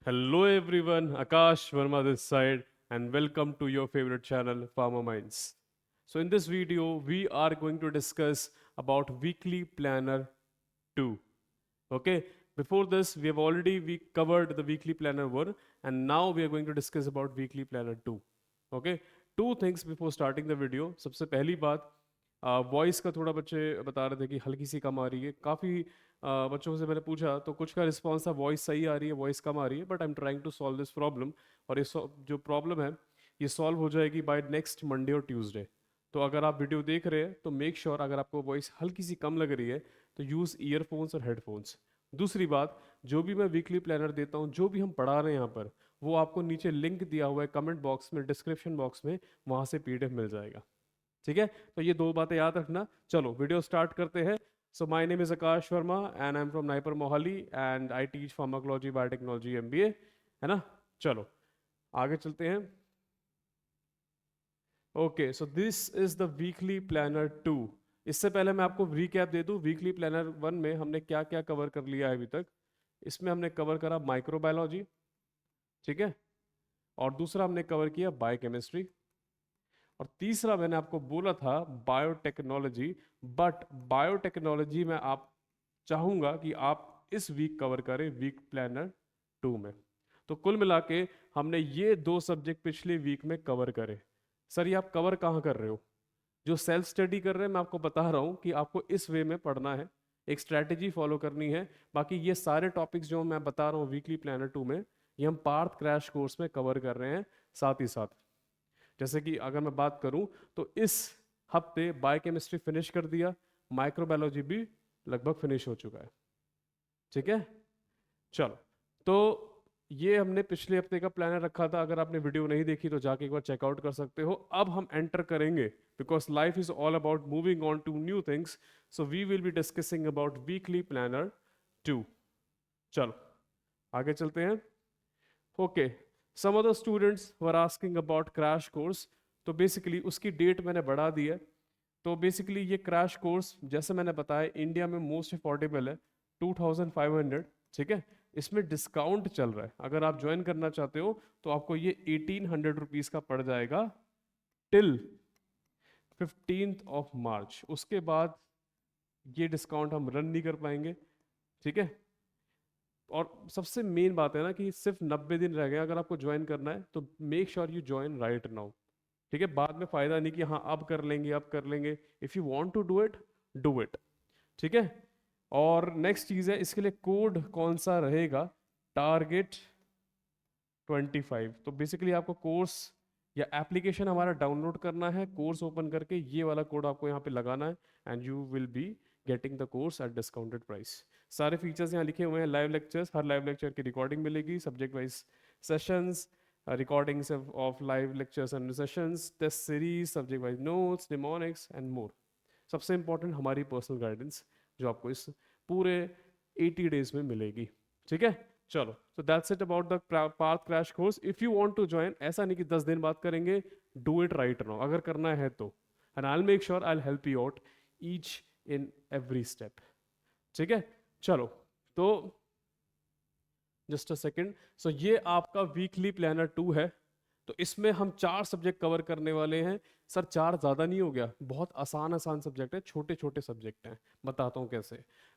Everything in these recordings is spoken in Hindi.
Hello everyone, Akash Verma this side, and welcome to your favorite channel, Farmer Minds. So in this video, we are going to discuss about Weekly Planner 2. Okay, before this, we covered the Weekly Planner 1, and now we are going to discuss about Weekly Planner 2. Okay, two things before starting the video. सबसे पहली बात, वॉइस का थोड़ा बच्चे बता रहे थे कि हल्की सी कम आ रही है काफ़ी। बच्चों से मैंने पूछा तो कुछ का रिस्पॉन्स था वॉइस सही आ रही है, वॉइस कम आ रही है, but I am trying to solve this problem. और जो प्रॉब्लम है ये सॉल्व हो जाएगी बाय नेक्स्ट मंडे और ट्यूसडे। तो अगर आप वीडियो देख रहे हैं तो मेक श्योर अगर आपको वॉइस हल्की सी कम लग रही है तो यूज़ ईयरफोन्स और हेडफोन्स। दूसरी बात, जो भी मैं वीकली प्लानर देता हूँ, जो भी हम पढ़ा रहे हैं यहाँ पर, वो आपको नीचे लिंक दिया हुआ है कमेंट बॉक्स में, डिस्क्रिप्शन बॉक्स में, वहाँ से पीडीएफ मिल जाएगा। ठीक है, तो ये दो बातें याद रखना। चलो वीडियो स्टार्ट करते हैं। So my name is Akash Verma and I am from NIPER Mohali and I teach pharmacology biotechnology MBA, है ना। चलो आगे चलते हैं। Okay, so this is the weekly planner 2। इससे पहले मैं आपको रिकैप दे दूं, वीकली प्लानर 1 में हमने क्या क्या कवर कर लिया है अभी तक। इसमें हमने कवर करा माइक्रोबायोलॉजी, ठीक है, और दूसरा हमने कवर किया बायोकेमिस्ट्री, और तीसरा मैंने आपको बोला था बायोटेक्नोलॉजी। बट बायोटेक्नोलॉजी में आप चाहूंगा कि आप इस वीक कवर करें वीक प्लानर 2 में। तो कुल मिला के हमने ये दो सब्जेक्ट पिछले वीक में कवर करे। सर ये आप कवर कहाँ कर रहे हो? जो सेल्फ स्टडी कर रहे हैं, मैं आपको बता रहा हूँ कि आपको इस वे में पढ़ना है, एक स्ट्रैटेजी फॉलो करनी है। बाकी ये सारे टॉपिक्स जो मैं बता रहा हूँ वीकली प्लानर 2 में, ये हम पार्थ क्रैश कोर्स में कवर कर रहे हैं साथ ही साथ। जैसे कि अगर मैं बात करूं तो इस हफ्ते बायोकेमिस्ट्री फिनिश कर दिया, माइक्रोबायोलॉजी भी लगभग फिनिश हो चुका है। ठीक है, चलो। तो ये हमने पिछले हफ्ते का प्लानर रखा था। अगर आपने वीडियो नहीं देखी तो जाके एक बार चेकआउट कर सकते हो। अब हम एंटर करेंगे, because life is all about moving on to new things. So we will be discussing about weekly planner 2। चलो आगे चलते हैं। Okay, some of the students were asking about crash course. तो बेसिकली उसकी डेट मैंने बढ़ा दी है। तो बेसिकली ये क्रैश कोर्स जैसे मैंने बताया इंडिया में मोस्ट अफोर्डेबल है, 2500। ठीक है, इसमें डिस्काउंट चल रहा है। अगर आप ज्वाइन करना चाहते हो तो आपको ये 1800 रुपीज़ का पड़ जाएगा टिल 15 मार्च। उसके बाद ये डिस्काउंट हम रन नहीं कर पाएंगे। ठीक है, और सबसे मेन बात है ना कि सिर्फ 90 दिन रह गए। अगर आपको ज्वाइन करना है तो make sure you join right now. ठीक है, बाद में फायदा नहीं कि हाँ अब कर लेंगे अब कर लेंगे। If you want to do it, do it. ठीक है, और नेक्स्ट चीज़ है, इसके लिए कोड कौन सा रहेगा? टारगेट 25। तो बेसिकली आपको कोर्स या एप्लीकेशन हमारा डाउनलोड करना है, कोर्स ओपन करके ये वाला कोड आपको यहाँ पे लगाना है and you will be getting the course eight discounted price. सारे फीचर्स यहाँ लिखे हुए हैं। लाइव लेक्चर्स, हर लाइव लेक्चर की रिकॉर्डिंग मिलेगी, subject wise sessions, recordings of live lectures and sessions, test series, subject wise notes, mnemonics and more. सबसे इंपॉर्टेंट हमारी पर्सनल गाइडेंस जो आपको इस पूरे 80 डेज में मिलेगी। ठीक है, चलो। so that's it about the Parth crash course. If you want to join, ऐसा नहीं कि 10 दिन बाद करेंगे, डू इट राइट नाउ अगर करना है तो, and I will make sure I will help you out each in every step. ठीक है, चलो। तो जस्ट अ सेकेंड। सो ये आपका वीकली प्लानर 2 है। तो इसमें हम 4 सब्जेक्ट कवर करने वाले हैं। सर 4 ज़्यादा नहीं हो गया? बहुत आसान आसान सब्जेक्ट है, छोटे छोटे सब्जेक्ट हैं। बताता हूँ कैसे।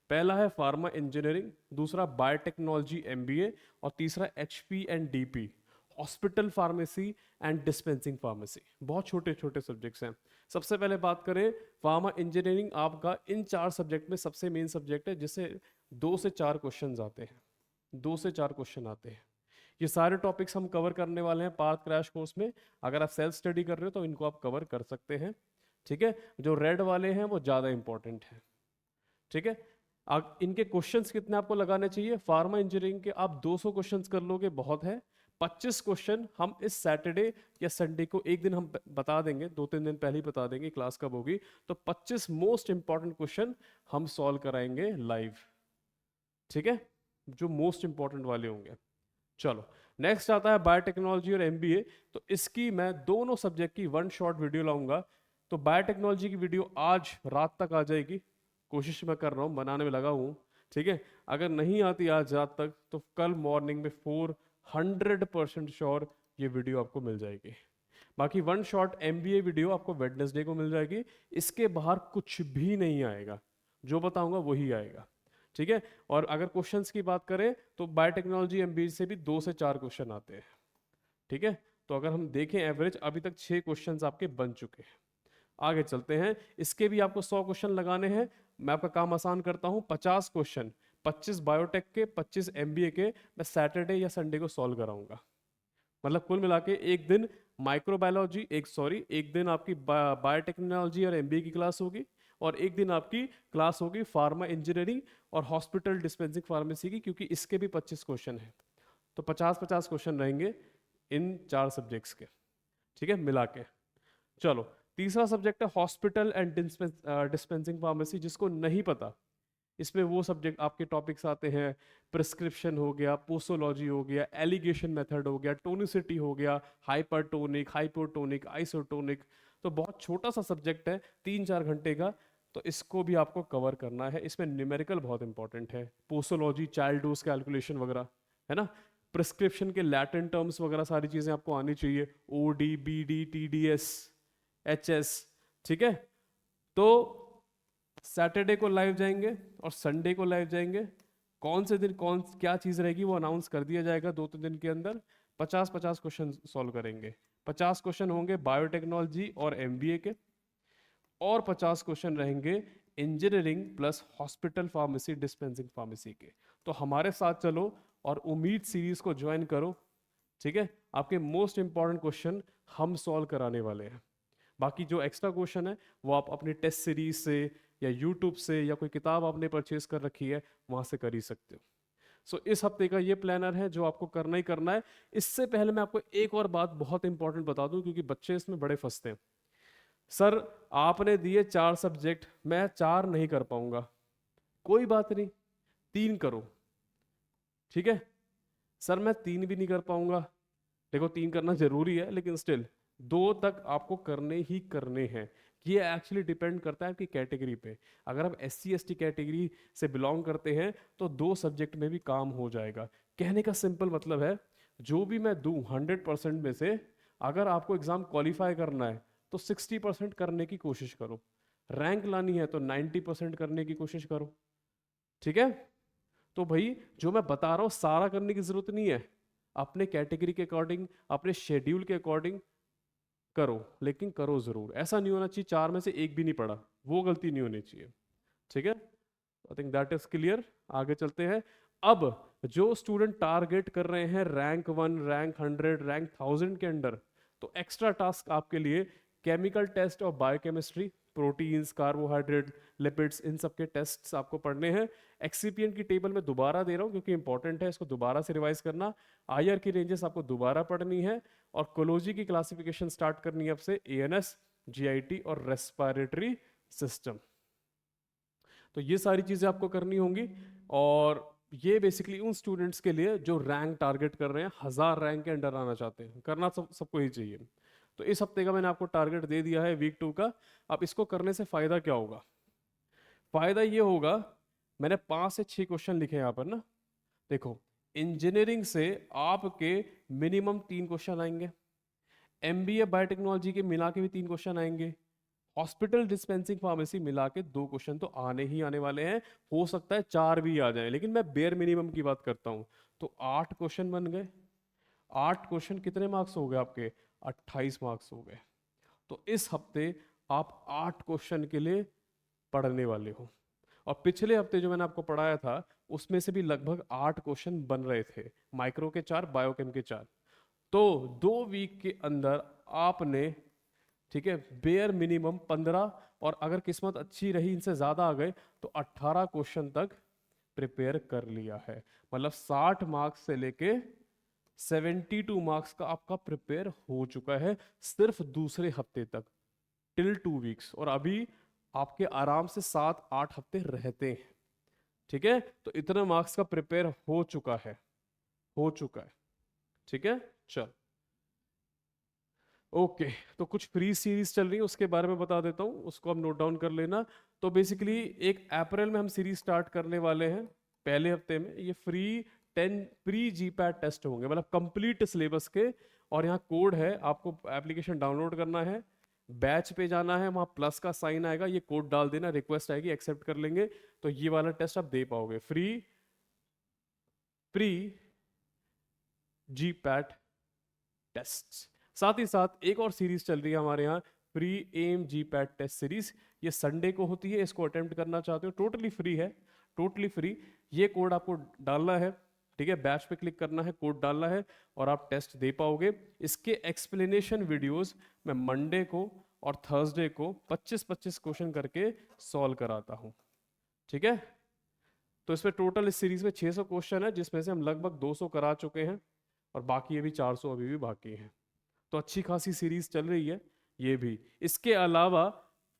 पहला है फार्मा इंजीनियरिंग, दूसरा बायोटेक्नोलॉजी एमबीए, और तीसरा HP and DP, hospital pharmacy and dispensing pharmacy. बहुत छोटे छोटे सब्जेक्ट्स हैं। सबसे पहले बात करें फार्मा इंजीनियरिंग, आपका इन 4 सब्जेक्ट में सबसे मेन सब्जेक्ट है जिससे 2 से 4 क्वेश्चन आते हैं। 2 से 4 क्वेश्चन आते हैं। ये सारे टॉपिक्स हम कवर करने वाले हैं पार्थ क्रैश कोर्स में। अगर आप सेल्फ स्टडी कर रहे हो तो इनको आप कवर कर सकते हैं। ठीक है, जो रेड वाले हैं वो ज़्यादा इंपॉर्टेंट है। ठीक है, इनके क्वेश्चंस कितने आपको लगाने चाहिए? फार्मा इंजीनियरिंग के आप 200 क्वेश्चंस कर लोगे, बहुत है। 25 क्वेश्चन हम इस सैटरडे या संडे को, एक दिन हम बता देंगे, 2-3 दिन पहले ही बता देंगे क्लास कब होगी। तो 25 मोस्ट इंपॉर्टेंट क्वेश्चन हम सॉल्व कराएंगे लाइव। ठीक है, जो मोस्ट इंपॉर्टेंट वाले होंगे। चलो, नेक्स्ट आता है बायोटेक्नोलॉजी और एमबीए। तो इसकी मैं दोनों सब्जेक्ट की वन शॉट वीडियो लाऊंगा। तो बायोटेक्नोलॉजी की वीडियो आज रात तक आ जाएगी, कोशिश मैं कर रहा हूँ, बनाने में लगा हूँ। ठीक है, अगर नहीं आती आज रात तक तो कल मॉर्निंग में 4 100% श्योर ये वीडियो आपको मिल जाएगी। बाकी वन शॉट MBA वीडियो आपको वेडनेसडे को मिल जाएगी, इसके बाहर कुछ भी नहीं आएगा, जो बताऊंगा वही आएगा, ठीक है। और अगर क्वेश्चंस की बात करें तो बायोटेक्नोलॉजी MBA से भी 2 से 4 क्वेश्चन आते हैं, ठीक है। तो अगर हम देखें एवरेज अभी तक 6 क्वेश्चंस आपके बन चुके हैं। आगे चलते हैं, इसके भी आपको 100 क्वेश्चन लगाने हैं। मैं आपका काम आसान करता हूं, 50 क्वेश्चन, 25 बायोटेक के, 25 MBA के, मैं सैटरडे या संडे को सॉल्व कराऊंगा। मतलब कुल मिला के एक दिन माइक्रोबायोलॉजी, एक दिन आपकी बायोटेक्नोलॉजी और MBA की क्लास होगी, और एक दिन आपकी क्लास होगी फार्मा इंजीनियरिंग और हॉस्पिटल डिस्पेंसिंग फार्मेसी की, क्योंकि इसके भी 25 क्वेश्चन हैं। तो 50-50 क्वेश्चन रहेंगे इन 4 सब्जेक्ट्स के, ठीक है, मिला के। चलो, तीसरा सब्जेक्ट है हॉस्पिटल एंड डिस्पेंसिंग फार्मेसी। जिसको नहीं पता, इसमें वो सब्जेक्ट आपके टॉपिक्स आते हैं, प्रिस्क्रिप्शन हो गया, पोसोलॉजी हो गया, एलिगेशन मेथड हो गया, टोनिसिटी हो गया, हाइपरटोनिक, हाइपोटोनिक, आइसोटोनिक। तो बहुत छोटा सा सब्जेक्ट है, 3-4 घंटे का, तो इसको भी आपको कवर करना है। इसमें न्यूमेरिकल बहुत इंपॉर्टेंट है, पोसोलॉजी, चाइल्ड डोज कैलकुलेशन वगैरह, है ना। प्रिस्क्रिप्शन के लैटिन टर्म्स वगैरह सारी चीज़ें आपको आनी चाहिए, OD, BD, TDS, HS, ठीक है। तो सैटरडे को लाइव जाएंगे और संडे को लाइव जाएंगे। कौन से दिन कौन क्या चीज़ रहेगी वो अनाउंस कर दिया जाएगा 2-3 दिन के अंदर। 50-50 क्वेश्चन सॉल्व करेंगे। 50 क्वेश्चन होंगे बायोटेक्नोलॉजी और MBA के, और 50 क्वेश्चन रहेंगे engineering plus hospital pharmacy dispensing pharmacy के। तो हमारे साथ चलो और उम्मीद सीरीज को ज्वाइन करो, ठीक है। आपके मोस्ट इंपॉर्टेंट क्वेश्चन हम सॉल्व कराने वाले हैं। बाकी जो एक्स्ट्रा क्वेश्चन है वो आप अपनी टेस्ट सीरीज से या यूट्यूब से या कोई किताब आपने परचेज कर रखी है वहां से कर ही सकते हो। सो इस हफ्ते का ये प्लानर है जो आपको करना ही करना है। इससे पहले मैं आपको एक और बात बहुत इंपॉर्टेंट बता दूं, क्योंकि बच्चे इसमें बड़े फंसते हैं। सर आपने दिए 4 सब्जेक्ट, मैं 4 नहीं कर पाऊंगा। कोई बात नहीं, 3 करो, ठीक है। सर मैं 3 भी नहीं कर पाऊंगा, देखो 3 करना जरूरी है, लेकिन स्टिल 2 तक आपको करने ही करने हैं। ये एक्चुअली डिपेंड करता है आपकी कैटेगरी पे। अगर आप SC/ST कैटेगरी से बिलोंग करते हैं तो 2 सब्जेक्ट में भी काम हो जाएगा। कहने का सिंपल मतलब है, जो भी मैं दूं 100% में से, अगर आपको एग्जाम क्वालिफाई करना है तो 60% करने की कोशिश करो, रैंक लानी है तो 90% करने की कोशिश करो, ठीक है। तो भाई जो मैं बता रहा हूँ सारा करने की जरूरत नहीं है, अपने कैटेगरी के अकॉर्डिंग, अपने शेड्यूल के अकॉर्डिंग करो, लेकिन करो जरूर। ऐसा नहीं होना चाहिए 4 में से 1 भी नहीं पढ़ा, वो गलती नहीं होनी चाहिए, ठीक है। I think that is clear. आगे चलते हैं। अब जो स्टूडेंट टारगेट कर रहे हैं रैंक 1, रैंक 100, रैंक 1000 के अंडर, तो एक्स्ट्रा टास्क आपके लिए केमिकल टेस्ट और बायोकेमिस्ट्री, प्रोटीन्स, कार्बोहाइड्रेट, लिपिड्स, इन सब के टेस्ट्स आपको पढ़ने हैं। एक्सीपिएंट की टेबल में दोबारा दे रहा हूँ क्योंकि इंपॉर्टेंट है, इसको दोबारा से रिवाइज करना। IR की रेंजेस आपको दोबारा पढ़नी है, और कोलोजी की क्लासिफिकेशन स्टार्ट करनी है आपसे, ANS, GIT और रेस्पिरेटरी सिस्टम। तो ये सारी चीज़ें आपको करनी होंगी, और ये बेसिकली उन स्टूडेंट्स के लिए जो रैंक टारगेट कर रहे हैं, 1000 रैंक के अंडर आना चाहते हैं। करना सबको ही चाहिए। तो इस हफ्ते का मैंने आपको टारगेट दे दिया है, वीक 2 का। अब इसको करने से फ़ायदा क्या होगा? फ़ायदा ये होगा, मैंने 5 से 6 क्वेश्चन लिखे हैं यहाँ पर ना, देखो इंजीनियरिंग से आपके मिनिमम 3 क्वेश्चन आएंगे, MBA बायोटेक्नोलॉजी के मिला के भी 3 क्वेश्चन आएंगे, हॉस्पिटल डिस्पेंसिंग फार्मेसी मिला के 2 क्वेश्चन तो आने ही आने वाले हैं। हो सकता है 4 भी आ जाए, लेकिन मैं बेयर मिनिमम की बात करता हूं। तो 8 क्वेश्चन बन गए। 8 क्वेश्चन कितने मार्क्स हो गए आपके? 28 मार्क्स हो गए। तो इस हफ्ते आप 8 क्वेश्चन के लिए पढ़ने वाले हो, और पिछले हफ्ते जो मैंने आपको पढ़ाया था उसमें से भी लगभग 8 क्वेश्चन बन रहे थे, माइक्रो के 4, बायोकेम के 4। तो 2 वीक के अंदर आपने, ठीक है, बेयर मिनिमम 15, और अगर किस्मत अच्छी रही इनसे ज्यादा आ गए तो 18 क्वेश्चन तक प्रिपेयर कर लिया है। मतलब 60 मार्क्स से लेके 72 मार्क्स का आपका प्रिपेयर हो चुका है सिर्फ दूसरे हफ्ते तक, टिल 2 वीक्स। और अभी आपके आराम से 7-8 हफ्ते रहते हैं, ठीक है। तो इतना मार्क्स का प्रिपेयर हो चुका है, ठीक है। चल ओके, तो कुछ फ्री सीरीज चल रही है उसके बारे में बता देता हूँ, उसको आप नोट डाउन कर लेना। तो बेसिकली 1 अप्रैल में हम सीरीज स्टार्ट करने वाले हैं, पहले हफ्ते में। ये फ्री 10 प्री जीपैट टेस्ट होंगे, मतलब कंप्लीट सिलेबस के। और यहाँ कोड है, आपको एप्लीकेशन डाउनलोड करना है, बैच पे जाना है, वहाँ प्लस का साइन आएगा, ये कोड डाल देना, रिक्वेस्ट आएगी, एक्सेप्ट कर लेंगे, तो ये वाला टेस्ट आप दे पाओगे, फ्री प्री जीपैट टेस्ट। साथ ही साथ एक और सीरीज चल रही है हमारे यहाँ, free M GPAT test series. ये संडे को होती है, इसको अटेम्प्ट करना चाहते हो, टोटली फ्री है, टोटली फ्री। ये कोड आपको डालना है, ठीक है, बैच पे क्लिक करना है, कोड डालना है और आप टेस्ट दे पाओगे। इसके एक्सप्लेनेशन वीडियोस मैं मंडे को और थर्सडे को 25-25 क्वेश्चन करके सॉल्व कराता हूँ, ठीक है। तो इसमें टोटल इस सीरीज में 600 क्वेश्चन है, जिसमें से हम लगभग 200 करा चुके हैं और बाकी अभी 400 अभी भी बाकी हैं। तो अच्छी खासी सीरीज चल रही है ये भी। इसके अलावा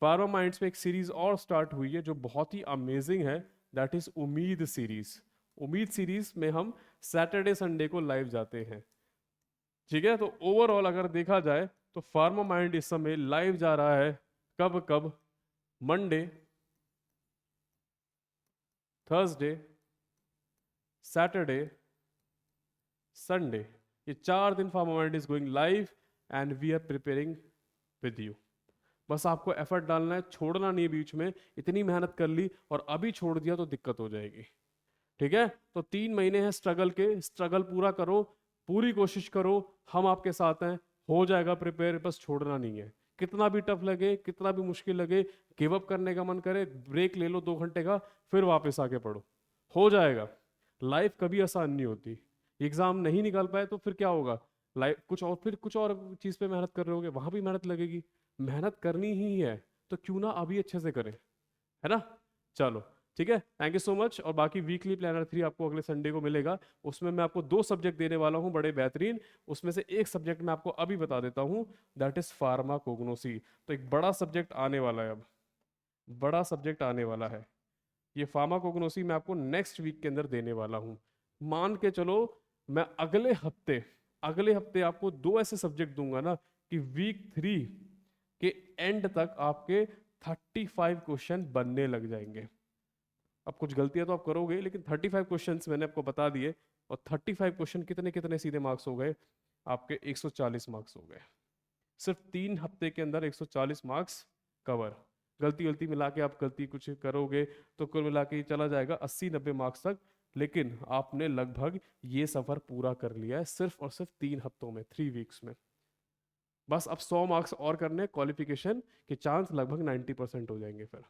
फार्मा माइंड्स में एक सीरीज और स्टार्ट हुई है जो बहुत ही अमेजिंग है, दैट इज उम्मीद सीरीज। उम्मीद सीरीज में हम सैटरडे संडे को लाइव जाते हैं, ठीक है। तो ओवरऑल अगर देखा जाए तो फार्मा माइंड इस समय लाइव जा रहा है कब कब, मंडे, थर्सडे, सैटरडे, संडे, ये 4 दिन Pharma Mind is going live and we are preparing with you. बस आपको एफर्ट डालना है, छोड़ना नहीं बीच में। इतनी मेहनत कर ली और अभी छोड़ दिया तो दिक्कत हो जाएगी, ठीक है। तो 3 महीने हैं स्ट्रगल के, स्ट्रगल पूरा करो, पूरी कोशिश करो, हम आपके साथ हैं, हो जाएगा प्रिपेयर, बस छोड़ना नहीं है। कितना भी टफ लगे, कितना भी मुश्किल लगे, गिव अप करने का मन करे, ब्रेक ले लो 2 घंटे का, फिर वापस आके पढ़ो, हो जाएगा। लाइफ कभी आसान नहीं होती। एग्जाम नहीं निकाल पाए तो फिर क्या होगा, लाइफ कुछ और, फिर कुछ और चीज पे मेहनत कर रहे होगे, वहां भी मेहनत लगेगी। मेहनत करनी ही है तो क्यों ना अभी अच्छे से करें, है ना। चलो ठीक है, थैंक यू सो मच। और बाकी वीकली प्लानर 3 आपको अगले संडे को मिलेगा। उसमें मैं आपको 2 सब्जेक्ट देने वाला हूँ बड़े बेहतरीन। उसमें से एक सब्जेक्ट मैं आपको अभी बता देता हूँ, दैट इज फार्माकोग्नोसी। तो एक बड़ा सब्जेक्ट आने वाला है, अब बड़ा सब्जेक्ट आने वाला है। ये फार्माकोग्नोसी मैं आपको नेक्स्ट वीक के अंदर देने वाला हूँ। मान के चलो मैं अगले हफ्ते आपको 2 ऐसे सब्जेक्ट दूंगा ना कि वीक 3 के एंड तक आपके 35 क्वेश्चन बनने लग जाएंगे। अब कुछ गलतियां तो आप करोगे, लेकिन 35 क्वेश्चंस मैंने आपको बता दिए। और 35 क्वेश्चन कितने कितने सीधे मार्क्स हो गए आपके, 140 मार्क्स हो गए। सिर्फ 3 हफ्ते के अंदर 140 मार्क्स कवर। गलती गलती मिला के आप गलती कुछ करोगे तो कुल मिला के चला जाएगा 80-90 मार्क्स तक। लेकिन आपने लगभग ये सफर पूरा कर लिया है सिर्फ और सिर्फ 3 हफ्तों में, 3 वीक्स में। बस अब 100 मार्क्स और करने, क्वालिफिकेशन के चांस लगभग 90% हो जाएंगे फिर,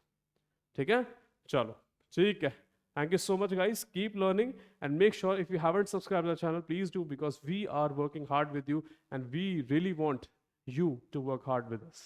ठीक है। चलो ठीक है, thank you so much guys, keep learning and make sure if you haven't subscribed to the channel please do, because we are working hard with you and we really want you to work hard with us.